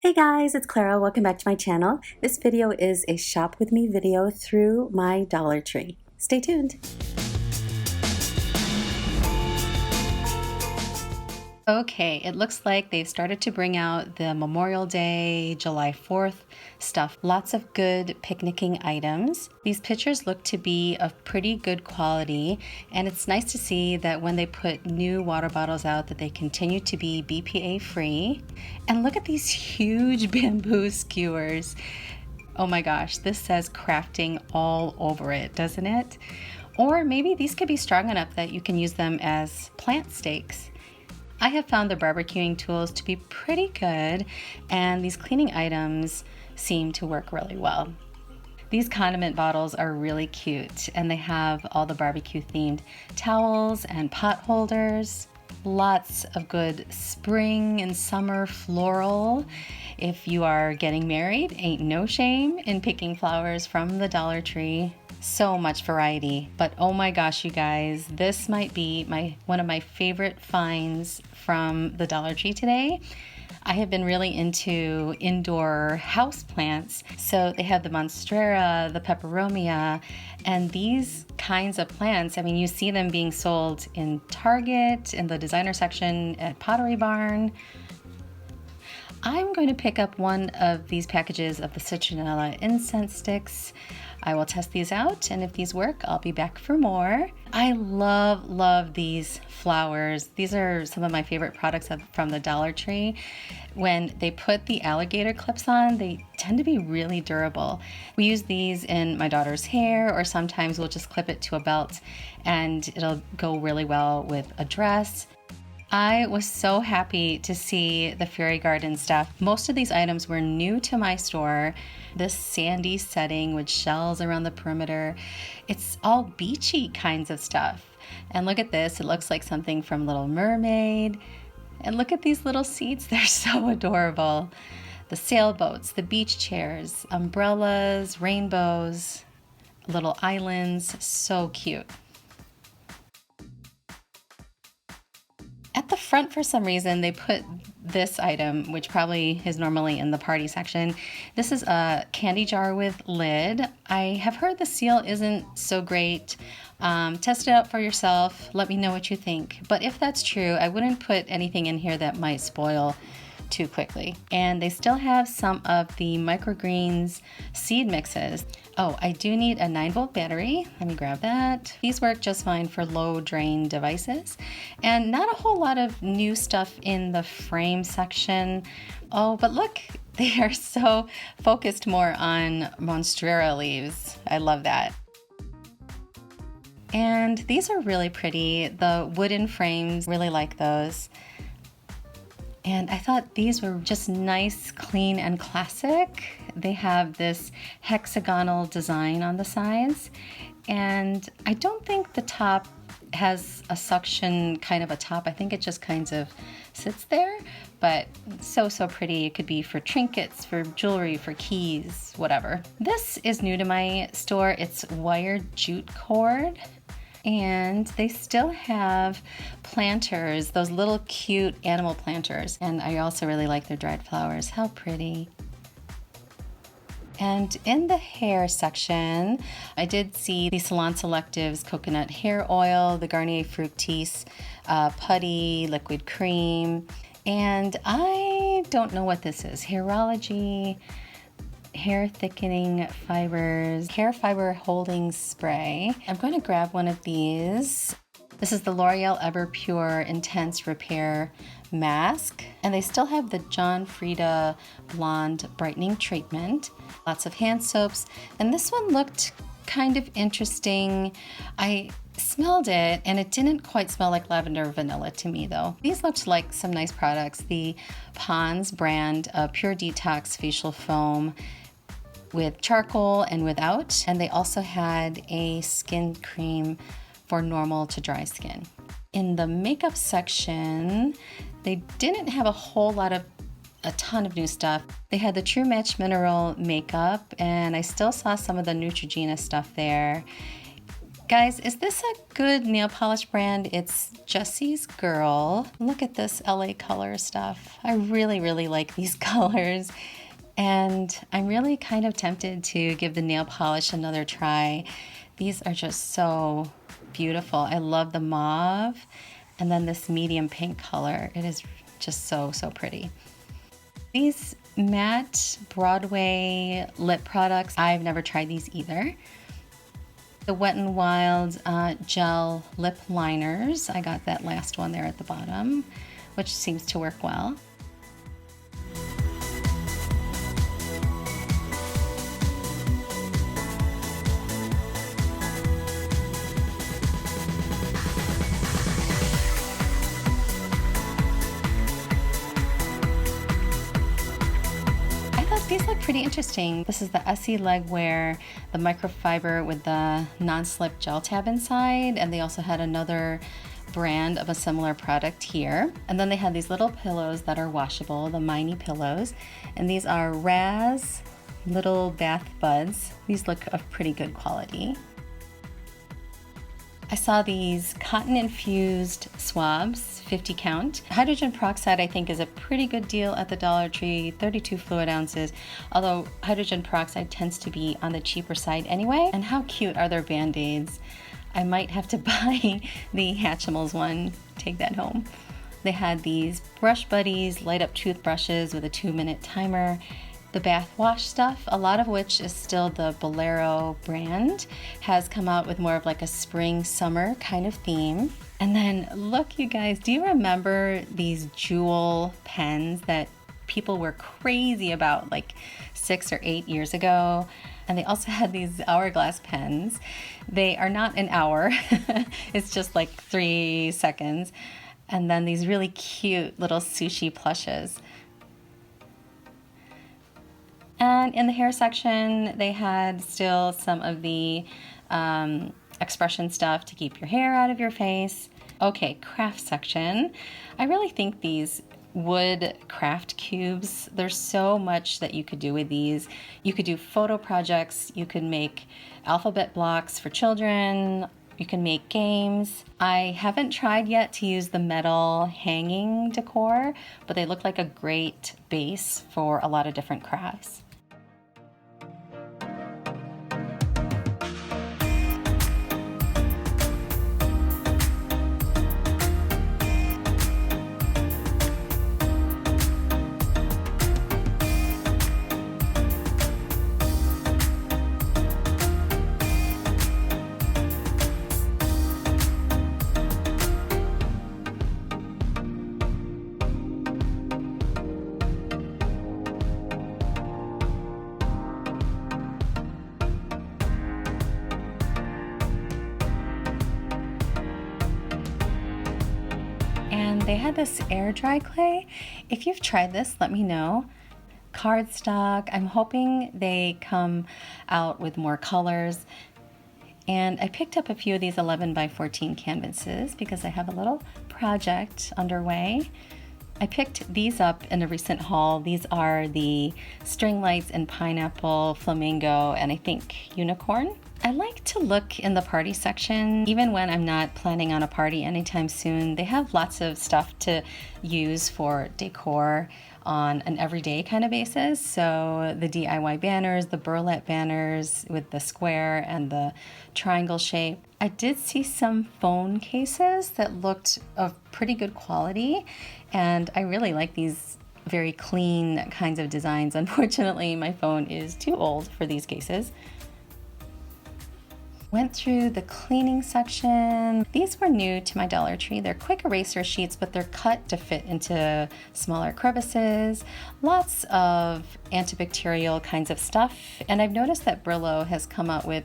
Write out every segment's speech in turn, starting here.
Hey guys, it's Clara. Welcome back to my channel. This video is a shop with me video through my Dollar Tree. Stay tuned. Okay, it looks like they've started to bring out the Memorial Day, July 4th stuff. Lots of good picnicking items. These pictures look to be of pretty good quality, and it's nice to see that when they put new water bottles out that they continue to be BPA free. And look at these huge bamboo skewers. Oh my gosh, this says crafting all over it, doesn't it? Or maybe these could be strong enough that you can use them as plant stakes. I have found the barbecuing tools to be pretty good, and these cleaning items seem to work really well. These condiment bottles are really cute, and they have all the barbecue themed towels and pot holders. Lots of good spring and summer floral. If you are getting married, ain't no shame in picking flowers from the Dollar Tree. So much variety, but oh my gosh, you guys, this might be one of my favorite finds from the Dollar Tree today. I have been really into indoor house plants, so they have the monstera, the peperomia, and these kinds of plants. I mean, you see them being sold in Target, in the designer section at Pottery Barn. I'm going to pick up one of these packages of the citronella incense sticks. I will test these out, and if these work, I'll be back for more. I love these flowers. These are some of my favorite products from the Dollar Tree. When they put the alligator clips on, they tend to be really durable. We use these in my daughter's hair, or sometimes we'll just clip it to a belt, and it'll go really well with a dress. I was so happy to see the fairy garden stuff. Most of these items were new to my store. This sandy setting with shells around the perimeter. It's all beachy kinds of stuff. And look at this, it looks like something from Little Mermaid. And look at these little seats, they're so adorable. The sailboats, the beach chairs, umbrellas, rainbows, little islands, so cute. At the front, for some reason, they put this item, which probably is normally in the party section. This is a candy jar with lid. I have heard the seal isn't so great. Test it out for yourself. Let me know what you think. But if that's true, I wouldn't put anything in here that might spoil too quickly. And they still have some of the microgreens seed mixes. Oh, I do need a 9-volt battery. Let me grab that. These work just fine for low drain devices. And not a whole lot of new stuff in the frame section. Oh, but look, they are so focused more on monstera leaves. I love that. And these are really pretty. The wooden frames, really like those. And I thought these were just nice, clean, and classic. They have this hexagonal design on the sides. And I don't think the top has a suction kind of a top. I think it just kind of sits there. But so pretty. It could be for trinkets, for jewelry, for keys, whatever. This is new to my store. It's wired jute cord. And they still have planters, those little cute animal planters. And I also really like their dried flowers. How pretty. And in the hair section, I did see the Salon Selectives coconut hair oil, the Garnier Fructis putty liquid cream. And I don't know what this is. Hairology. Hair thickening fibers, hair fiber holding spray. I'm going to grab one of these. This is the L'Oreal Ever Pure Intense Repair Mask. And they still have the John Frieda Blonde Brightening Treatment. Lots of hand soaps. And this one looked kind of interesting. I smelled it and it didn't quite smell like lavender or vanilla to me though. These looked like some nice products. The Pond's brand Pure Detox Facial Foam with charcoal and without. And they also had a skin cream for normal to dry skin. In the makeup section, they didn't have a ton of new stuff. They had the True Match Mineral makeup, and I still saw some of the Neutrogena stuff there. Guys, is this a good nail polish brand? It's Jessie's Girl. Look at this LA color stuff. I really, really like these colors. And I'm really kind of tempted to give the nail polish another try. These are just so beautiful. I love the mauve and then this medium pink color. It is just so, so pretty. These matte Broadway lip products, I've never tried these either. The Wet n Wild gel lip liners. I got that last one there at the bottom, which seems to work well. These look pretty interesting. This is the Essie Legwear, the microfiber with the non-slip gel tab inside, and they also had another brand of a similar product here. And then they had these little pillows that are washable, the Miney pillows, and these are Raz little bath buds. These look of pretty good quality. I saw these cotton infused swabs, 50 count. Hydrogen peroxide I think is a pretty good deal at the Dollar Tree, 32 fluid ounces, although hydrogen peroxide tends to be on the cheaper side anyway. And how cute are their Band-Aids? I might have to buy the Hatchimals one, take that home. They had these Brush Buddies light up toothbrushes with a 2-minute timer. The bath wash stuff, a lot of which is still the Bolero brand, has come out with more of like a spring summer kind of theme. And then look, you guys, do you remember these jewel pens that people were crazy about like 6 or 8 years ago? And they also had these hourglass pens. They are not an hour, it's just like 3 seconds. And then these really cute little sushi plushes. And in the hair section, they had still some of the expression stuff to keep your hair out of your face. Okay, craft section. I really think these wood craft cubes, there's so much that you could do with these. You could do photo projects, you could make alphabet blocks for children, you can make games. I haven't tried yet to use the metal hanging decor, but they look like a great base for a lot of different crafts. And they had this air dry clay. If you've tried this, let me know. Cardstock. I'm hoping they come out with more colors. And I picked up a few of these 11 by 14 canvases because I have a little project underway. I picked these up in a recent haul. These are the string lights in pineapple, flamingo, and I think unicorn. I like to look in the party section, even when I'm not planning on a party anytime soon. They have lots of stuff to use for decor on an everyday kind of basis. So the DIY banners, the burlap banners with the square and the triangle shape. I did see some phone cases that looked of pretty good quality, and I really like these very clean kinds of designs. Unfortunately, my phone is too old for these cases. Went through the cleaning section. These were new to my Dollar Tree. They're quick eraser sheets, but they're cut to fit into smaller crevices. Lots of antibacterial kinds of stuff. And I've noticed that Brillo has come out with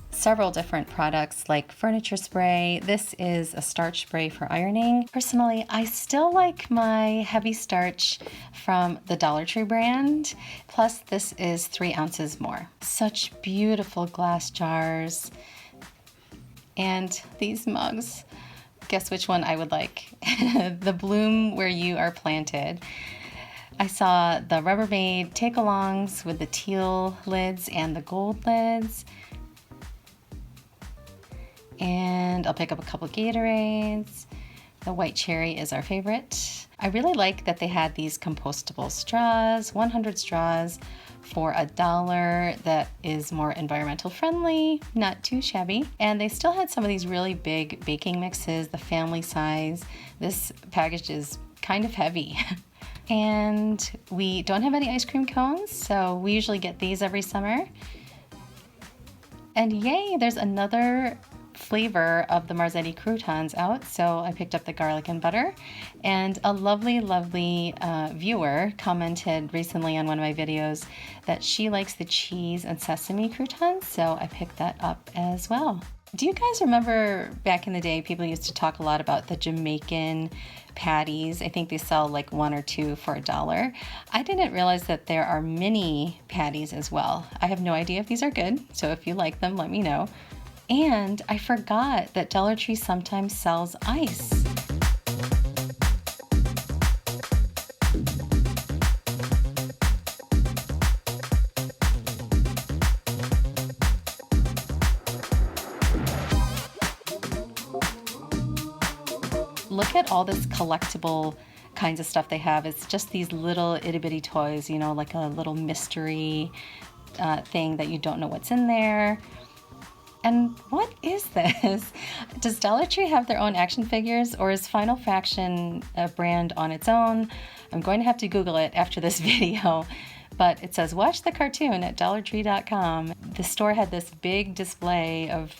several different products like furniture spray. This is a starch spray for ironing. Personally, I still like my heavy starch from the Dollar Tree brand. Plus, this is 3 ounces more. Such beautiful glass jars. And these mugs, guess which one I would like? The bloom where you are planted. I saw the Rubbermaid take-alongs with the teal lids and the gold lids. And I'll pick up a couple Gatorades. The white cherry is our favorite. I really like that they had these compostable straws, 100 straws for $1 that is more environmental friendly, not too shabby. And they still had some of these really big baking mixes, the family size. This package is kind of heavy. And we don't have any ice cream cones, so we usually get these every summer. And yay, there's another flavor of the Marzetti croutons out, so I picked up the garlic and butter. And a lovely viewer commented recently on one of my videos that she likes the cheese and sesame croutons, so I picked that up as well. Do you guys remember back in the day, people used to talk a lot about the Jamaican patties? I think they sell like 1 or 2 for $1. I didn't realize that there are mini patties as well. I have no idea if these are good, so if you like them, let me know. And I forgot that Dollar Tree sometimes sells ice. Look at all this collectible kinds of stuff they have. It's just these little itty bitty toys, you know, like a little mystery thing that you don't know what's in there. And what is this? Does Dollar Tree have their own action figures, or is Final Fraction a brand on its own? I'm going to have to Google it after this video. But it says, watch the cartoon at dollartree.com. The store had this big display of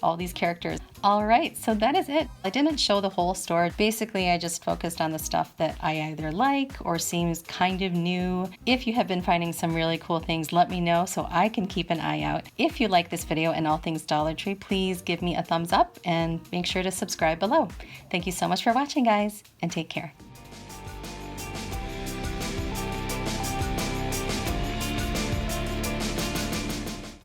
all these characters. All right, so that is it. I didn't show the whole store. Basically, I just focused on the stuff that I either like or seems kind of new. If you have been finding some really cool things, let me know so I can keep an eye out. If you like this video and all things Dollar Tree, please give me a thumbs up and make sure to subscribe below. Thank you so much for watching, guys, and take care.